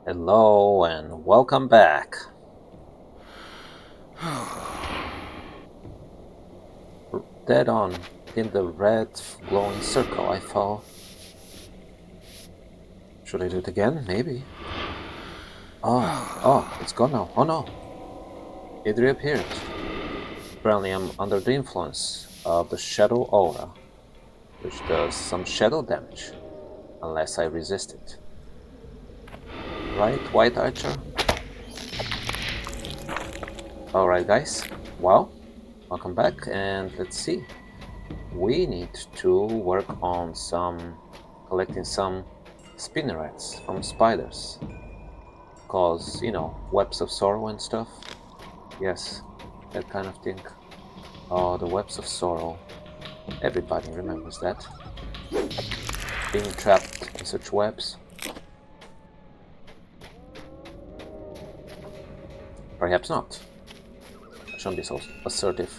Hello and welcome back. Dead on in the red glowing circle I fell. Should I do it again? Maybe. Oh, it's gone now. Oh no. It reappeared. Apparently I'm under the influence of the shadow aura, which does some shadow damage, unless I resist it. Right, White Archer? Alright guys, well, welcome back and let's see. We need to work on collecting some spinnerets from spiders. Cause, webs of sorrow and stuff. Yes, that kind of thing. Oh, the webs of sorrow. Everybody remembers that. Being trapped in such webs. Perhaps not. I shouldn't be so assertive.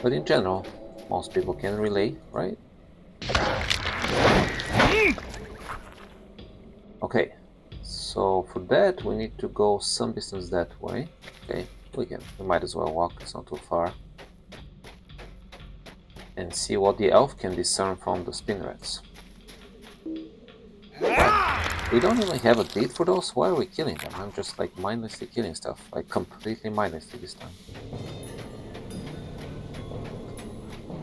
But in general, most people can relate, right? Okay, so for that we need to go some distance that way. Okay, we might as well walk, it's not too far. And see what the elf can discern from the spinnerets. We don't even have a deed for those? Why are we killing them? I'm just like mindlessly killing stuff. Like completely mindlessly this time.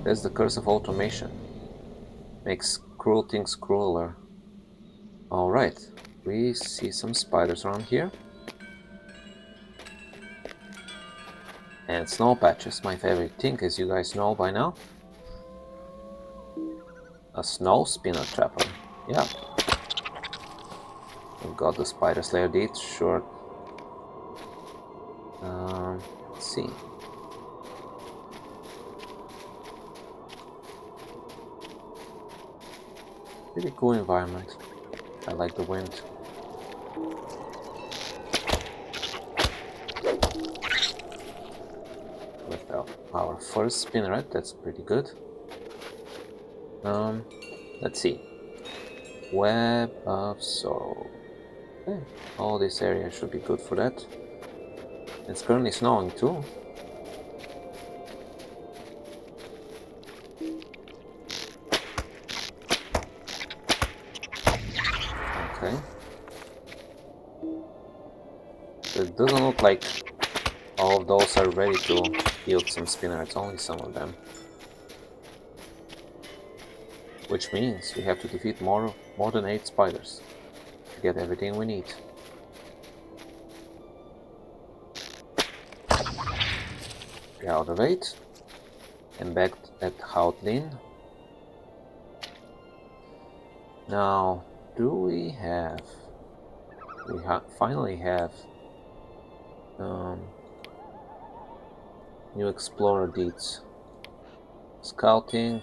That's the curse of automation. Makes cruel things crueler. Alright, we see some spiders around here. And snow patches, my favorite thing, as you guys know by now. A snow spinner trapper. Yeah. We've got the spider slayer deed, sure. Let's see. Pretty cool environment. I like the wind. With our first spinneret, that's pretty good. Let's see. Web of sorrow. Okay. All this area should be good for that. It's currently snowing too. Okay. It doesn't look like all of those are ready to yield some spinnerets, only some of them. Which means we have to defeat more than 8 spiders to get everything we need. We're out of 8 and back at Houtlin. Now, do we have... We finally have new explorer deeds. Scouting.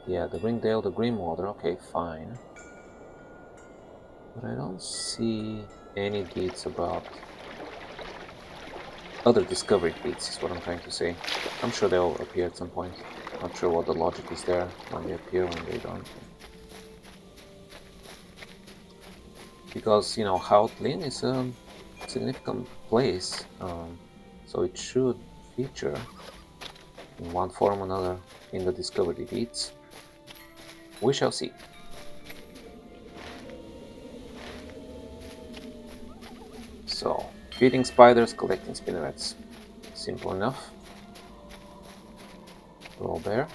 Yeah, the Ringdale, the Grimwater, okay, fine. But I don't see any deeds about other discovery deeds, is what I'm trying to say. I'm sure they'll appear at some point. Not sure what the logic is there, when they appear, when they don't. Because, Houtlin is a significant place, so it should feature in one form or another in the discovery deeds. We shall see. So, feeding spiders, collecting spinnerets. Simple enough. Roll bear.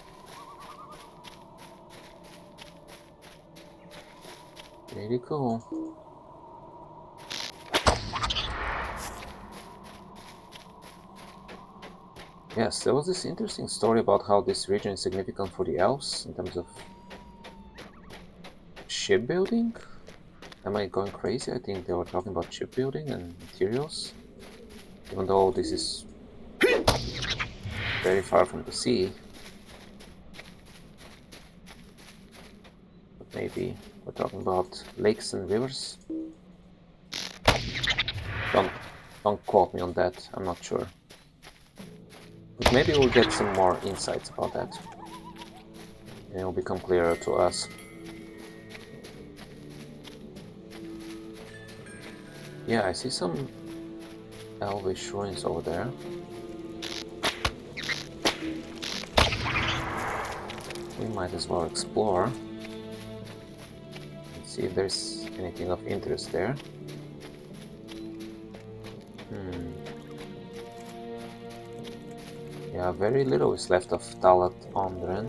Pretty cool. Yes, there was this interesting story about how this region is significant for the elves in terms of shipbuilding. Am I going crazy? I think they were talking about shipbuilding and materials. Even though this is very far from the sea. But maybe we're talking about lakes and rivers. Don't quote me on that, I'm not sure. But maybe we'll get some more insights about that. And it'll become clearer to us. Yeah, I see some elvish ruins over there. We might as well explore and see if there's anything of interest there. Yeah, very little is left of Talat Ondren.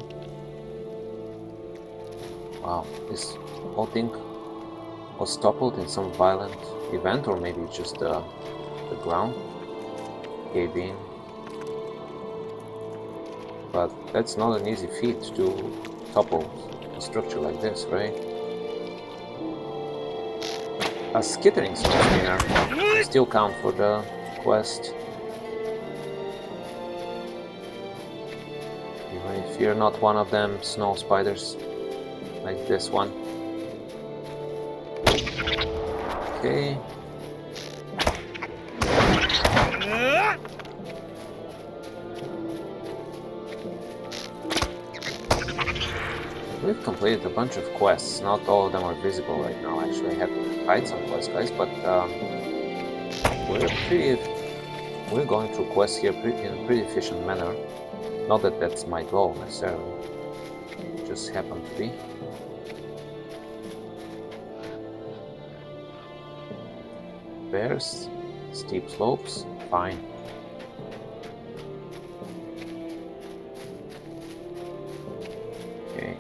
Wow, this whole thing was toppled in some violent event, or maybe just the ground gave in. But that's not an easy feat to topple a structure like this, right? A skittering snow spinner. I still count for the quest. Even if you're not one of them snow spiders, like this one. Okay. We've completed a bunch of quests. Not all of them are visible right now. Actually, I have to hide some quests, guys, but we're going through quests here in a pretty efficient manner. Not that that's my goal necessarily. It just happened to be. Bears, steep slopes, fine. Okay.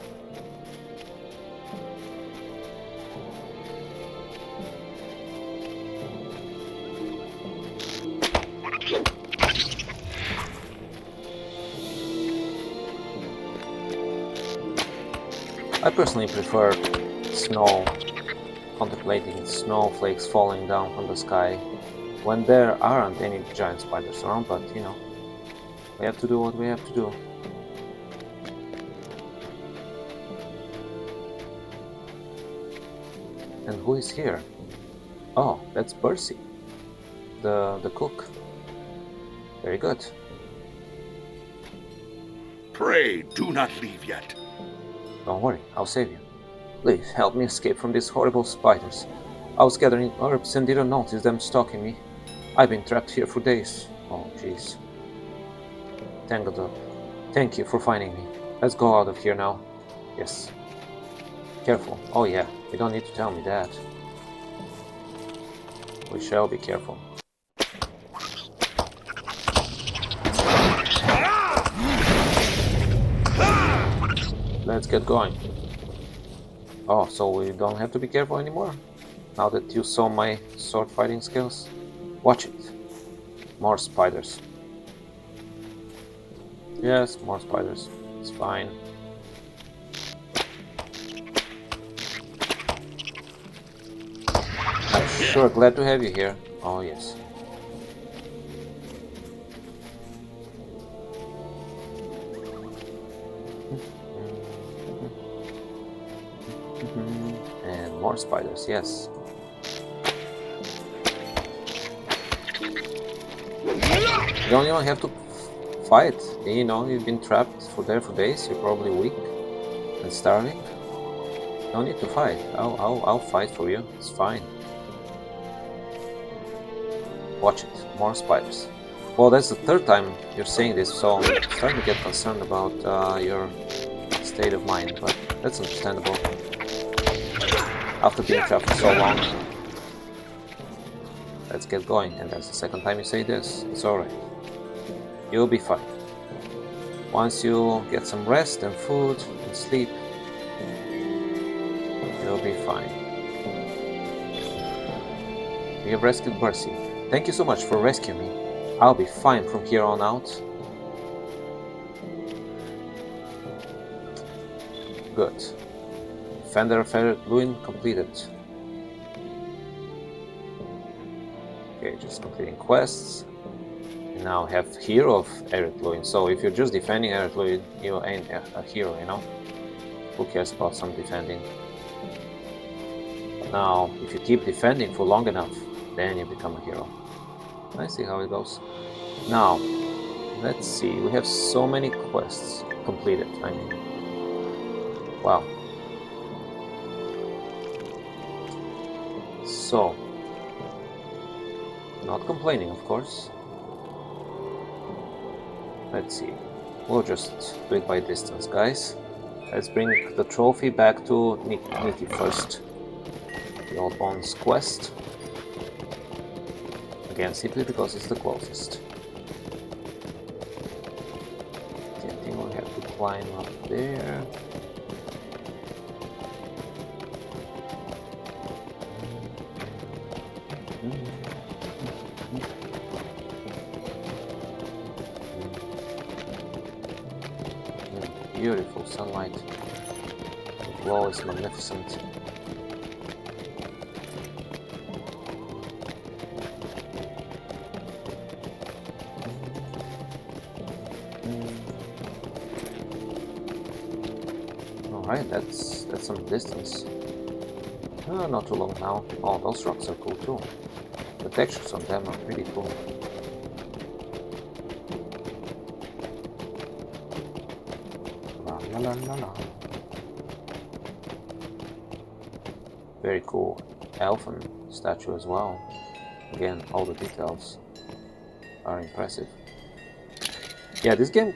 I personally prefer snow, contemplating snowflakes falling down from the sky when there aren't any giant spiders around, but you know, we have to do what we have to do. And who is here? Oh, that's Percy, the cook. Very good. Pray, do not leave yet. Don't worry, I'll save you. Please help me escape from these horrible spiders. I was gathering herbs and didn't notice them stalking me. I've been trapped here for days. Oh, jeez. Tangled up. Thank you for finding me. Let's go out of here now. Yes. Careful. Oh yeah, you don't need to tell me that. We shall be careful. Let's get going. Oh, so we don't have to be careful anymore? Now that you saw my sword fighting skills? Watch it. More spiders. Yes, more spiders. It's fine. I'm sure glad to have you here. Oh, yes. And more spiders, yes. You don't even have to fight. You know, you've been trapped for days. You're probably weak and starving. No need to fight. I'll fight for you. It's fine. Watch it. More spiders. Well, that's the third time you're saying this, so I'm starting to get concerned about your state of mind, but that's understandable. After being trapped for so long. Let's get going, and that's the second time you say this. It's alright. You'll be fine. Once you get some rest and food and sleep, you'll be fine. We have rescued Percy. Thank you so much for rescuing me. I'll be fine from here on out. Good. Fender Ferret Luin completed. Okay, just completing quests. We now have Hero of Eret Luin. So if you're just defending Eret Luin, you ain't a hero, you know? Who cares about some defending? Now, if you keep defending for long enough, then you become a hero. I see how it goes. Now, let's see. We have so many quests completed. I mean, wow. So, Not complaining, of course. Let's see. We'll just do it by distance, guys. Let's bring the trophy back to Nikki first. The Old Bones quest. Again, simply because it's the closest. I think we'll have to climb up there. Beautiful sunlight. The glow is magnificent. Alright, that's some distance. Not too long now. Oh, those rocks are cool too. The textures on them are pretty cool. La la la la. Very cool elfin statue as well. Again, all the details are impressive. Yeah, this game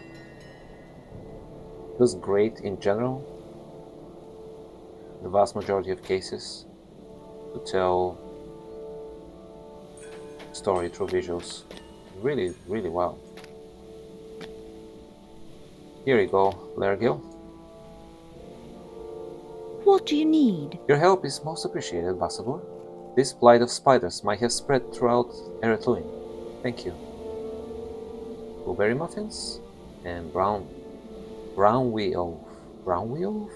does great in general. The vast majority of cases to tell story through visuals really, really well. Here you go, Lergil. What do you need? Your help is most appreciated, Vassabur. This blight of spiders might have spread throughout Eretluin. Thank you. Blueberry muffins and brown wee oaf. Brown wee oaf?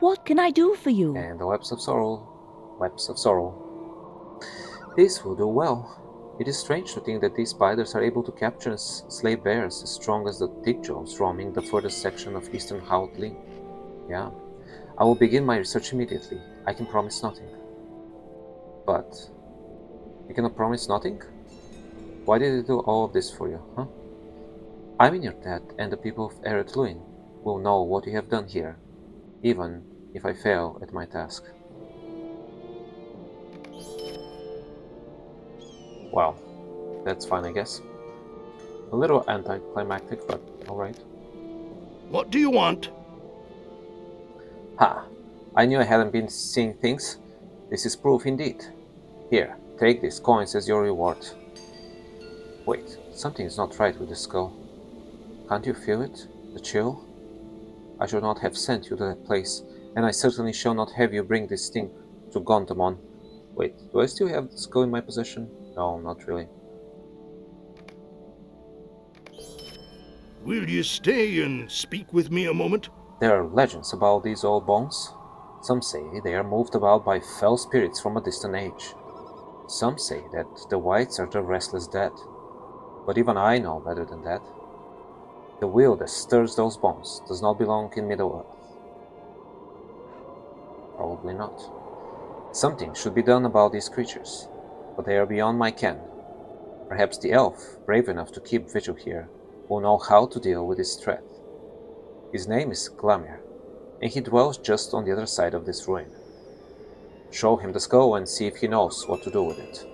What can I do for you? And the webs of sorrow. Webs of sorrow. This will do well. It is strange to think that these spiders are able to capture and slay bears as strong as the Tigjaws roaming the furthest section of eastern Hautli. Yeah. I will begin my research immediately. I can promise nothing. But you cannot promise nothing? Why did I do all of this for you, huh? I mean your dad and the people of Eretluin will know what you have done here, even if I fail at my task. Well, that's fine, I guess. A little anticlimactic, but alright. What do you want? Ha! I knew I hadn't been seeing things. This is proof indeed. Here, take these coins as your reward. Wait, something is not right with the skull. Can't you feel it? The chill? I should not have sent you to that place, and I certainly shall not have you bring this thing to Gondamon. Wait, do I still have the skull in my possession? No, not really. Will you stay and speak with me a moment? There are legends about these old bones. Some say they are moved about by fell spirits from a distant age. Some say that the whites are the restless dead. But even I know better than that. The will that stirs those bones does not belong in Middle-earth. Probably not. Something should be done about these creatures, but they are beyond my ken. Perhaps the elf, brave enough to keep vigil here, will know how to deal with this threat. His name is Glamir, and he dwells just on the other side of this ruin. Show him the skull and see if he knows what to do with it.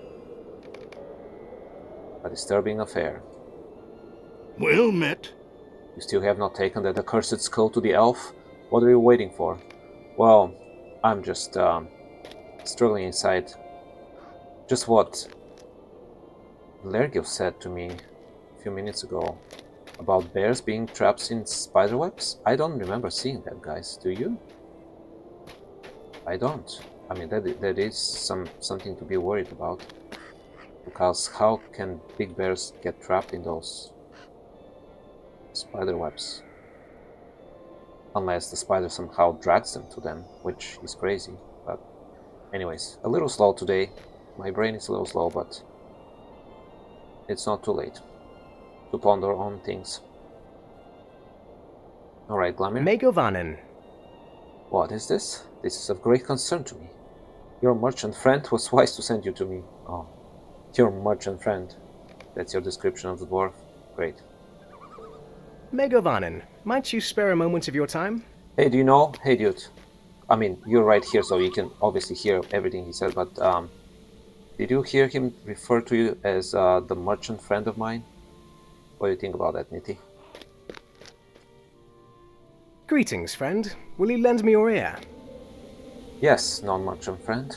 A disturbing affair. Well met. You still have not taken that accursed skull to the elf? What are you waiting for? Well, I'm just struggling inside. Just what Lergil said to me a few minutes ago about bears being trapped in spiderwebs. I don't remember seeing that, guys. Do you? I don't. I mean, that is something to be worried about. Because how can big bears get trapped in those spiderwebs? Unless the spider somehow drags them to them, which is crazy. But anyways, a little slow today. My brain is a little slow, but it's not too late to ponder on things. Alright, Glamir. Megovanen. What is this? This is of great concern to me. Your merchant friend was wise to send you to me. Oh, your merchant friend. That's your description of the dwarf. Great. Megovanen, might you spare a moment of your time? Hey, do you know? Hey, dude. I mean, you're right here, so you can obviously hear everything he said, but did you hear him refer to you as the merchant friend of mine? What do you think about that, Nitty? Greetings, friend. Will you lend me your ear? Yes, non-merchant friend.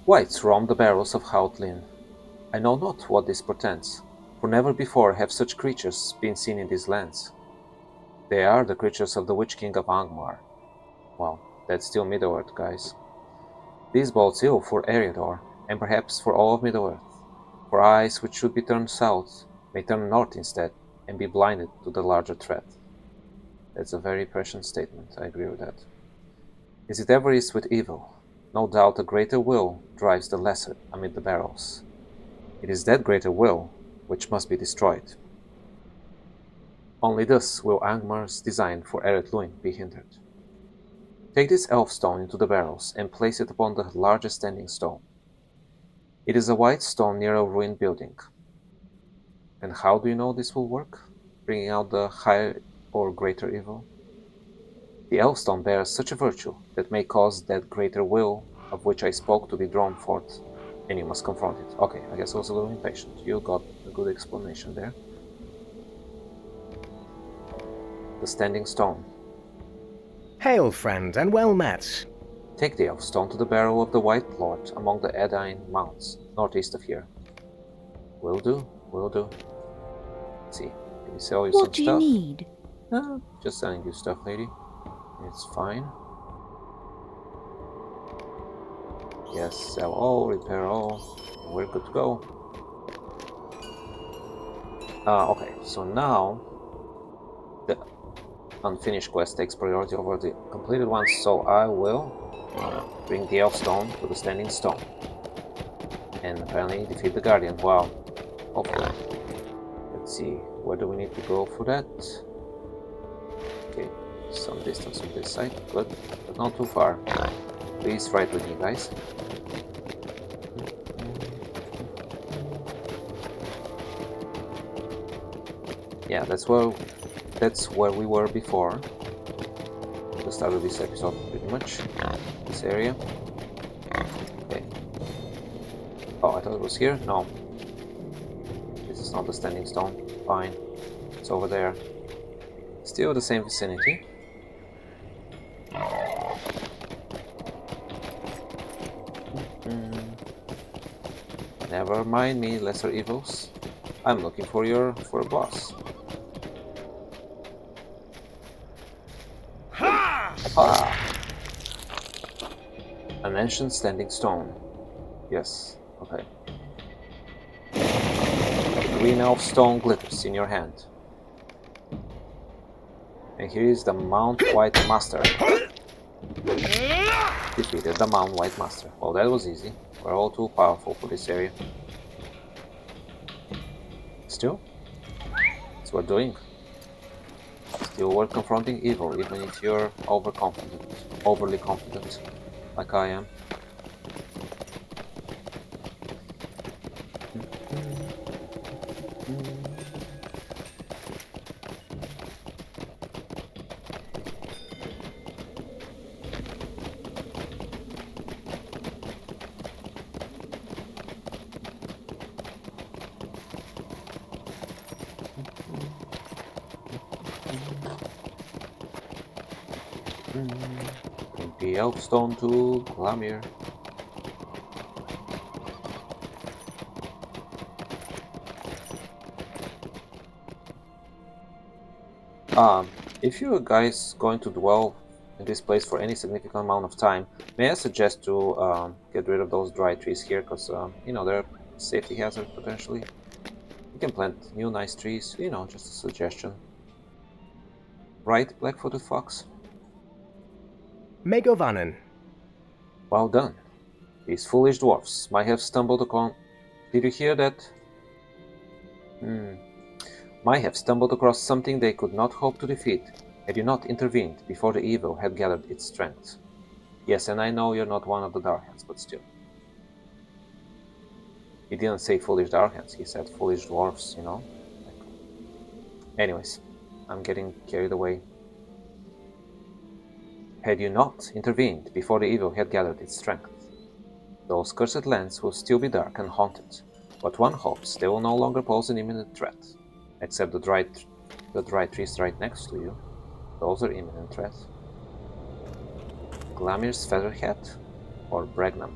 Whites roam the barrows of Houtlin. I know not what this portends, for never before have such creatures been seen in these lands. They are the creatures of the Witch King of Angmar. Well, that's still Middle-earth, guys. This bodes ill for Eriador, and perhaps for all of Middle-earth, for eyes which should be turned south may turn north instead, and be blinded to the larger threat. That's a very prescient statement, I agree with that. As it ever is with evil, no doubt a greater will drives the lesser amid the barrels. It is that greater will which must be destroyed. Only thus will Angmar's design for Eret Luin be hindered. Take this elf stone into the barrels and place it upon the largest standing stone. It is a white stone near a ruined building. And how do you know this will work, bringing out the higher or greater evil? The elf stone bears such a virtue that may cause that greater will of which I spoke to be drawn forth, and you must confront it. Okay, I guess I was a little impatient. You got a good explanation there. The standing stone. Hail, friend, and well met. Take the elf stone to the barrow of the White Lord among the Edine Mounts, northeast of here. Will do, will do. Let's see, can we sell you some What do you stuff? need? Just selling you stuff, lady. It's fine. Yes, sell all, repair all, and we're good to go. Okay, so now the unfinished quest takes priority over the completed ones, so I will bring the elf stone to the standing stone. And apparently defeat the guardian. Wow. Hopefully. Let's see, where do we need to go for that? Okay, some distance on this side, good, but not too far. Please ride with me, guys. Yeah, that's where we were before the start of this episode, pretty much. This area. Okay. Oh, I thought it was here? No. This is not the standing stone. Fine. It's over there. Still the same vicinity. Never mind me, lesser evils. I'm looking for a boss. Ah! An ancient standing stone. Yes, okay. The green elf stone glitters in your hand. And here is the Mount White Master. Defeated the Mount White Master. Well, that was easy. We're all too powerful for this area. Still, it's worth doing. Still worth confronting evil, even if you're overly confident, like I am. The elf stone to Glamir. If you guys going to dwell in this place for any significant amount of time, may I suggest to get rid of those dry trees here, because you know, they're a safety hazard potentially. You can plant new nice trees, you know, just a suggestion. Right, Black-footed Fox? Megovanen. Well done. These foolish dwarfs might have stumbled upon... Did you hear that? Might have stumbled across something they could not hope to defeat, had you not intervened before the evil had gathered its strength. Yes, and I know you're not one of the Darkhands, but still. He didn't say foolish Darkhands, he said foolish dwarfs, you know? Anyways, I'm getting carried away. Had you not intervened before the evil had gathered its strength, those cursed lands will still be dark and haunted, but one hopes they will no longer pose an imminent threat. Except the dry trees right next to you. Those are imminent threats. Glamir's Featherhead or Bregnum?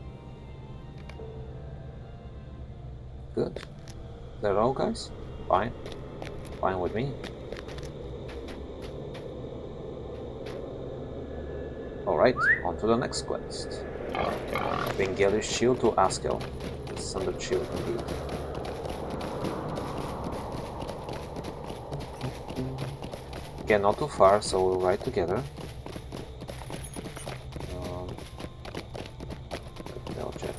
Good. Is that all, guys? Fine. Fine with me. Alright, on to the next quest. Bring Geli's shield to Askel. Sundered shield indeed. Again, not too far, so we'll ride together. I'll check.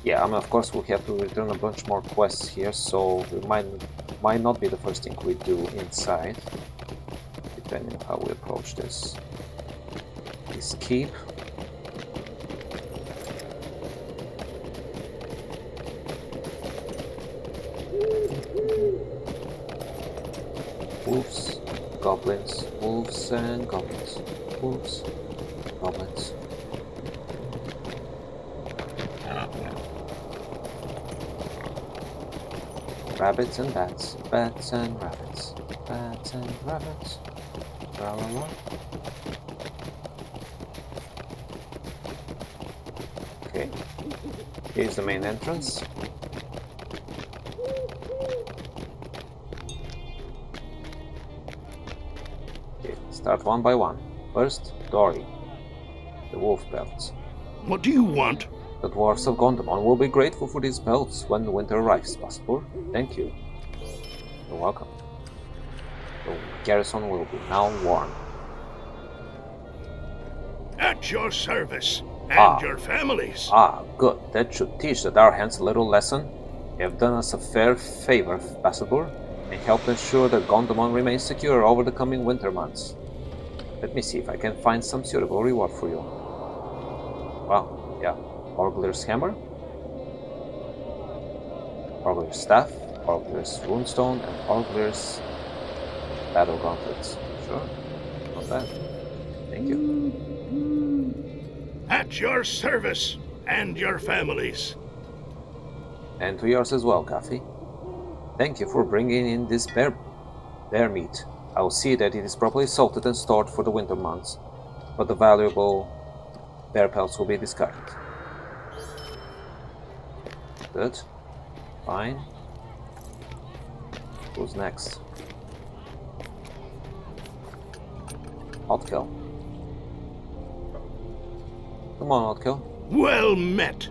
Yeah, I mean, of course we'll have to return a bunch more quests here, so it might not be the first thing we do inside, depending on how we approach this keep. Wolves, goblins, wolves and goblins, wolves, goblins. Rabbits and bats, bats and rabbits, bats and rabbits. La la la. Okay, here's the main entrance. Okay, start one by one. First, Dory, the wolf belts. What do you want? The dwarves of Gondomon will be grateful for these belts when the winter arrives, Pastor. Thank you. You're welcome. The garrison will be now warm. At your service, and your families. Ah, good. That should teach the Darhans a little lesson. You have done us a fair favor, Pastor, and helped ensure that Gondomon remains secure over the coming winter months. Let me see if I can find some suitable reward for you. Wow, yeah. Orgler's hammer, Orgler's staff, Orgler's runestone, and Orgler's battle gauntlets. Sure, not bad. Thank you. At your service, and your families. And to yours as well, Kafi. Thank you for bringing in this bear meat. I will see that it is properly salted and stored for the winter months, but the valuable bear pelts will be discarded. Good. Fine. Who's next? Otkill. Come on, Otkill. Well met.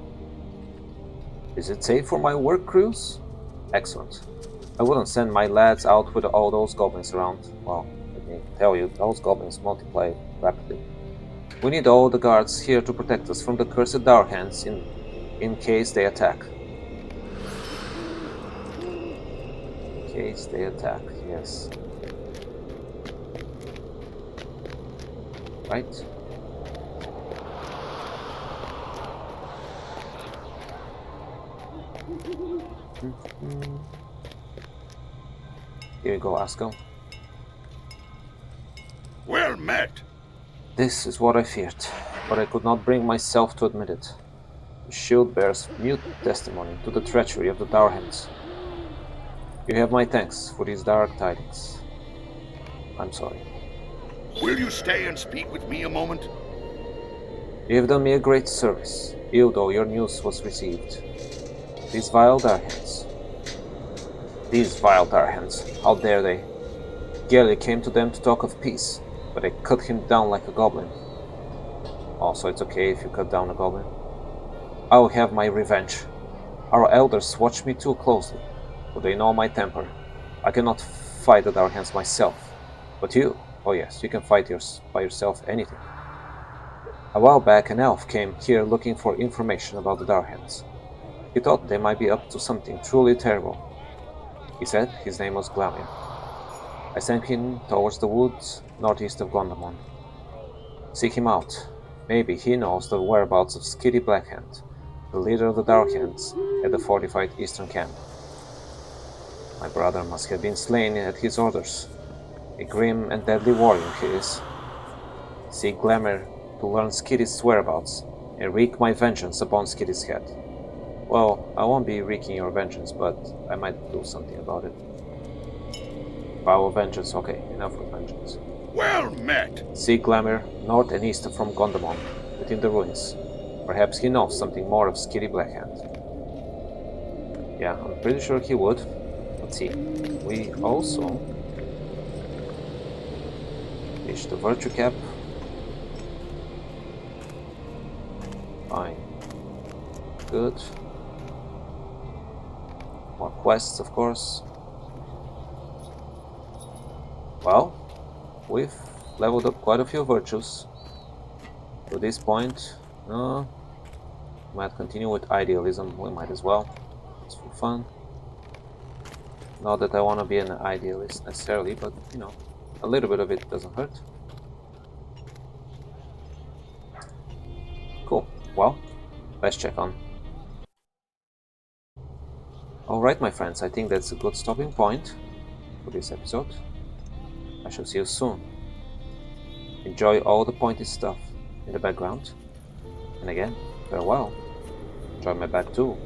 Is it safe for my work crews? Excellent. I wouldn't send my lads out with all those goblins around. Well, let me tell you, those goblins multiply rapidly. We need all the guards here to protect us from the cursed Darhans in case they attack. Case they attack, yes. Right? Here you go, Askel. Well met. This is what I feared, but I could not bring myself to admit it. The shield bears mute testimony to the treachery of the Darhans. You have my thanks for these dark tidings. I'm sorry. Will you stay and speak with me a moment? You have done me a great service, ill though your news was received. These vile Darhans, how dare they? Geli came to them to talk of peace, but they cut him down like a goblin. Also, it's okay if you cut down a goblin. I will have my revenge. Our elders watch me too closely, but they know my temper. I cannot fight the Darhans myself, but you, oh yes, you can fight by yourself anything. A while back, an elf came here looking for information about the Darhans. He thought they might be up to something truly terrible. He said his name was Glamir. I sent him towards the woods northeast of Gondomon. Seek him out. Maybe he knows the whereabouts of Skitty Blackhand, the leader of the Darkhands, at the fortified eastern camp. My brother must have been slain at his orders. A grim and deadly warrior he is. Seek glamour to learn Skitty's whereabouts and wreak my vengeance upon Skitty's head. Well, I won't be wreaking your vengeance, but I might do something about it. Vow of vengeance, okay, enough of vengeance. Well met! Seek glamour north and east from Gondamon, within the ruins. Perhaps he knows something more of Skitty Blackhand. Yeah, I'm pretty sure he would. Let's see. We also reach the virtue cap. Fine. Good. More quests, of course. Well, we've leveled up quite a few virtues. To this point, might continue with idealism. We might as well. It's for fun. Not that I want to be an idealist necessarily, but you know, a little bit of it doesn't hurt. Cool. Well, let's check on. Alright, my friends, I think that's a good stopping point for this episode. I shall see you soon. Enjoy all the pointy stuff in the background. And again, farewell. Enjoy my back too.